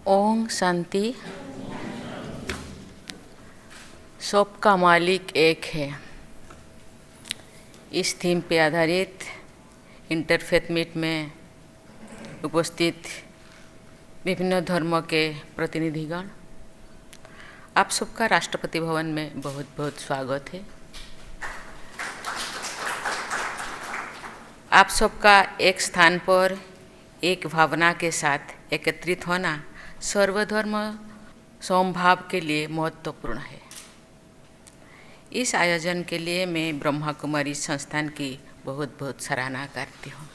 ओम शांति। सबका मालिक एक है। इस थीम पे आधारित इंटरफेथ मीट में उपस्थित विभिन्न धर्मों के प्रतिनिधिगण, आप सबका राष्ट्रपति भवन में बहुत बहुत स्वागत है। आप सबका एक स्थान पर एक भावना के साथ एकत्रित होना सर्वधर्म समभाव के लिए महत्वपूर्ण है। इस आयोजन के लिए मैं ब्रह्मा कुमारी संस्थान की बहुत बहुत सराहना करती हूँ।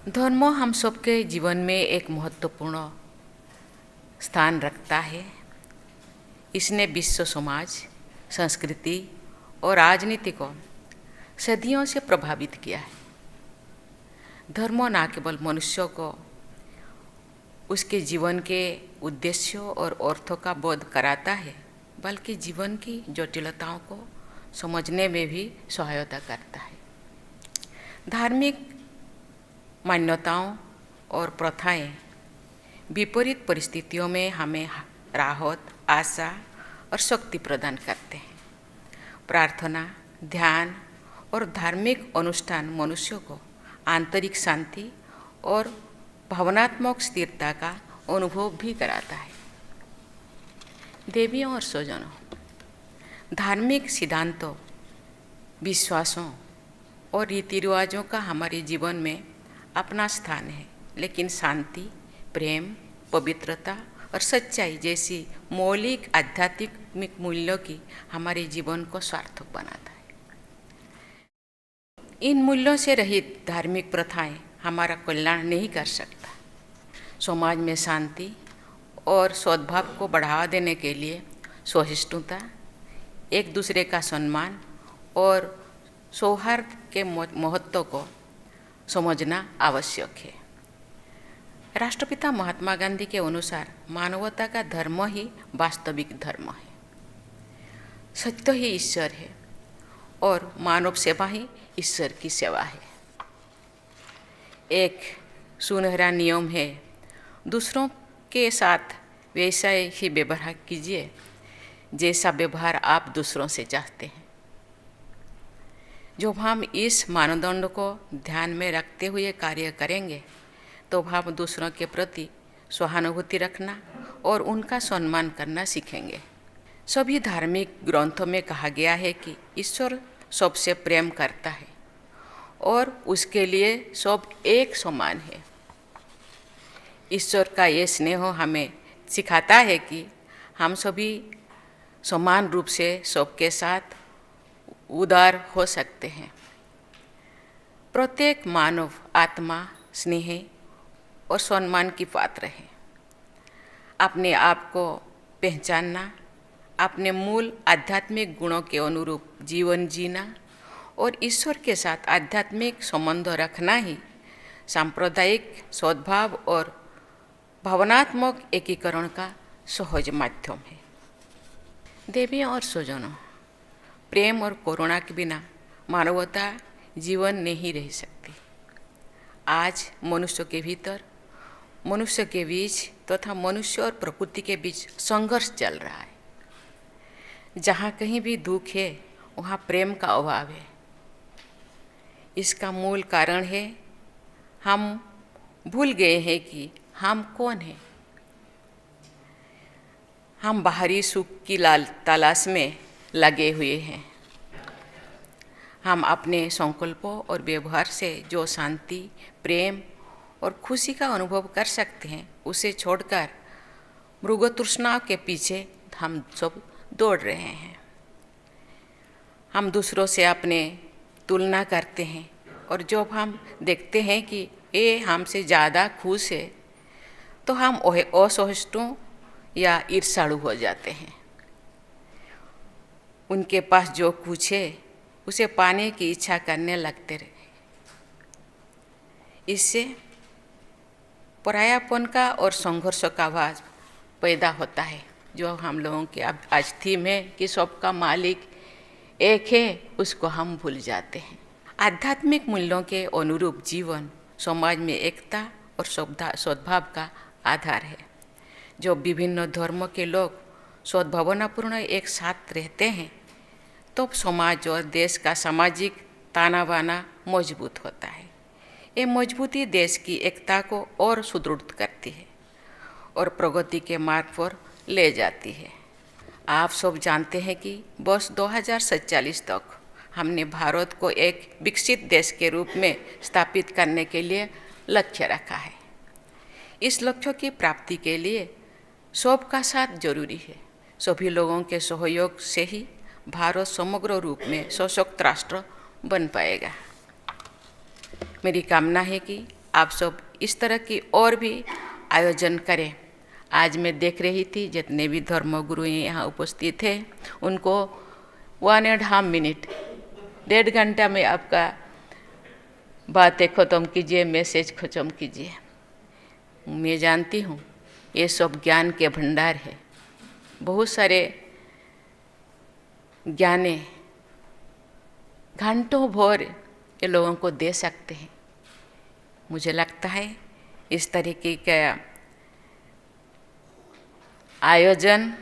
धर्म हम सबके जीवन में एक महत्वपूर्ण स्थान रखता है। इसने विश्व समाज, संस्कृति और राजनीति को सदियों से प्रभावित किया है। धर्म न केवल मनुष्य को उसके जीवन के उद्देश्यों और अर्थों का बोध कराता है, बल्कि जीवन की जटिलताओं को समझने में भी सहायता करता है। धार्मिक मान्यताओं और प्रथाएं विपरीत परिस्थितियों में हमें राहत, आशा और शक्ति प्रदान करते हैं। प्रार्थना, ध्यान और धार्मिक अनुष्ठान मनुष्य को आंतरिक शांति और भावनात्मक स्थिरता का अनुभव भी कराता है। देवियों और स्वजनों, धार्मिक सिद्धांतों, विश्वासों और रीति रिवाजों का हमारे जीवन में अपना स्थान है, लेकिन शांति, प्रेम, पवित्रता और सच्चाई जैसी मौलिक आध्यात्मिक मूल्यों की हमारे जीवन को सार्थक बनाता है। इन मूल्यों से रहित धार्मिक प्रथाएं हमारा कल्याण नहीं कर सकता। समाज में शांति और सद्भाव को बढ़ावा देने के लिए सहिष्णुता, एक दूसरे का सम्मान और सौहार्द के महत्व को समझना आवश्यक है। राष्ट्रपिता महात्मा गांधी के अनुसार मानवता का धर्म ही वास्तविक धर्म है। सत्य ही ईश्वर है और मानव सेवा ही ईश्वर की सेवा है। एक सुनहरा नियम है, दूसरों के साथ वैसा ही व्यवहार कीजिए जैसा व्यवहार आप दूसरों से चाहते हैं। जब हम इस मानदंड को ध्यान में रखते हुए कार्य करेंगे तो हम दूसरों के प्रति सहानुभूति रखना और उनका सम्मान करना सीखेंगे। सभी धार्मिक ग्रंथों में कहा गया है कि ईश्वर सबसे प्रेम करता है और उसके लिए सब एक समान है। ईश्वर का ये स्नेह हमें सिखाता है कि हम सभी समान रूप से सबके साथ उदार हो सकते हैं। प्रत्येक मानव आत्मा स्नेह और सम्मान की पात्र है। अपने आप को पहचानना, अपने मूल आध्यात्मिक गुणों के अनुरूप जीवन जीना और ईश्वर के साथ आध्यात्मिक संबंध रखना ही सांप्रदायिक सद्भाव और भावनात्मक एकीकरण का सहज माध्यम है। देवियों और स्वजनों, प्रेम और करुणा के बिना मानवता जीवन नहीं रह सकती। आज मनुष्य के भीतर, मनुष्य के बीच तथा मनुष्य और प्रकृति के बीच संघर्ष चल रहा है। जहाँ कहीं भी दुख है, वहाँ प्रेम का अभाव है। इसका मूल कारण है हम भूल गए हैं कि हम कौन हैं। हम बाहरी सुख की तलाश में लगे हुए हैं। हम अपने संकल्पों और व्यवहार से जो शांति, प्रेम और खुशी का अनुभव कर सकते हैं, उसे छोड़कर मृग तृष्णा के पीछे हम सब दौड़ रहे हैं। हम दूसरों से अपने तुलना करते हैं और जब हम देखते हैं कि ये हमसे ज़्यादा खुश है तो हम असहिष्णु या ईर्ष्यालु हो जाते हैं। उनके पास जो कुछ है उसे पाने की इच्छा करने लगते रहे। इससे परायापन का और संघर्ष का भाव पैदा होता है, जो हम लोगों की आज थीम है कि सबका मालिक एक है, उसको हम भूल जाते हैं। आध्यात्मिक मूल्यों के अनुरूप जीवन समाज में एकता और सद्भाव का आधार है। जो विभिन्न धर्मों के लोग सद्भावनापूर्ण एक साथ रहते हैं, तो समाज और देश का सामाजिक ताना बाना मजबूत होता है। ये मजबूती देश की एकता को और सुदृढ़ करती है और प्रगति के मार्ग पर ले जाती है। आप सब जानते हैं कि वर्ष 2047 तक हमने भारत को एक विकसित देश के रूप में स्थापित करने के लिए लक्ष्य रखा है। इस लक्ष्य की प्राप्ति के लिए सबका साथ जरूरी है। सभी लोगों के सहयोग से ही भारत समग्र रूप में सशक्त राष्ट्र बन पाएगा। मेरी कामना है कि आप सब इस तरह की और भी आयोजन करें। आज मैं देख रही थी जितने भी धर्मगुरु यहाँ उपस्थित थे, उनको 1.5 मिनट, 1.5 घंटा में आपका बातें ख़त्म कीजिए, मैसेज ख़त्म कीजिए। मैं जानती हूँ ये सब ज्ञान के भंडार है। बहुत सारे ज्ञाने घंटों भर ये लोगों को दे सकते हैं। मुझे लगता है इस तरीके का आयोजन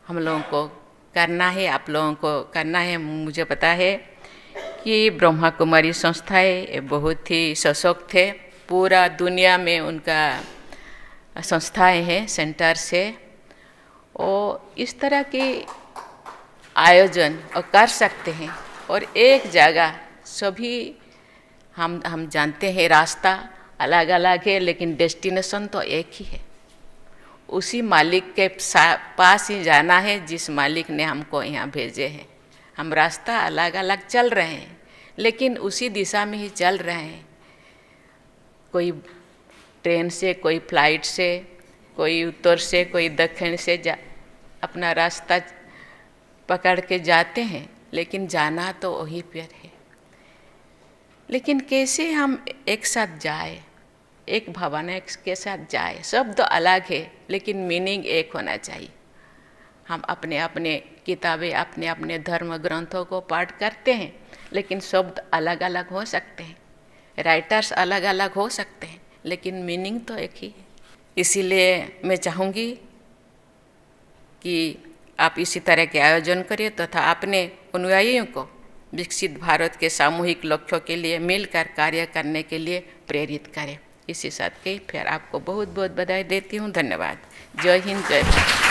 हम लोगों को करना है, आप लोगों को करना है। मुझे पता है कि ब्रह्मा कुमारी संस्थाएं बहुत ही सशक्त है। पूरा दुनिया में उनका संस्थाएं हैं, सेंटर से, और इस तरह के आयोजन कर सकते हैं। और एक जगह सभी हम जानते हैं रास्ता अलग अलग है, लेकिन डेस्टिनेशन तो एक ही है। उसी मालिक के पास ही जाना है जिस मालिक ने हमको यहाँ भेजे हैं। हम रास्ता अलग अलग चल रहे हैं, लेकिन उसी दिशा में ही चल रहे हैं। कोई ट्रेन से, कोई फ्लाइट से, कोई उत्तर से, कोई दक्षिण से अपना रास्ता पकड़ के जाते हैं, लेकिन जाना तो वही पर है। लेकिन कैसे हम एक साथ जाए, एक भावना के साथ जाए। शब्द अलग है लेकिन मीनिंग एक होना चाहिए। हम अपने अपने किताबें, अपने अपने धर्म ग्रंथों को पाठ करते हैं, लेकिन शब्द अलग अलग हो सकते हैं, राइटर्स अलग अलग हो सकते हैं, लेकिन मीनिंग तो एक ही है। इसीलिए मैं चाहूँगी कि आप इसी तरह के आयोजन करें तथा अपने अनुयायियों को विकसित भारत के सामूहिक लक्ष्यों के लिए मिलकर कार्य करने के लिए प्रेरित करें। इसी साथ के फिर आपको बहुत बहुत बधाई देती हूँ। धन्यवाद। जय हिंद, जय भारत।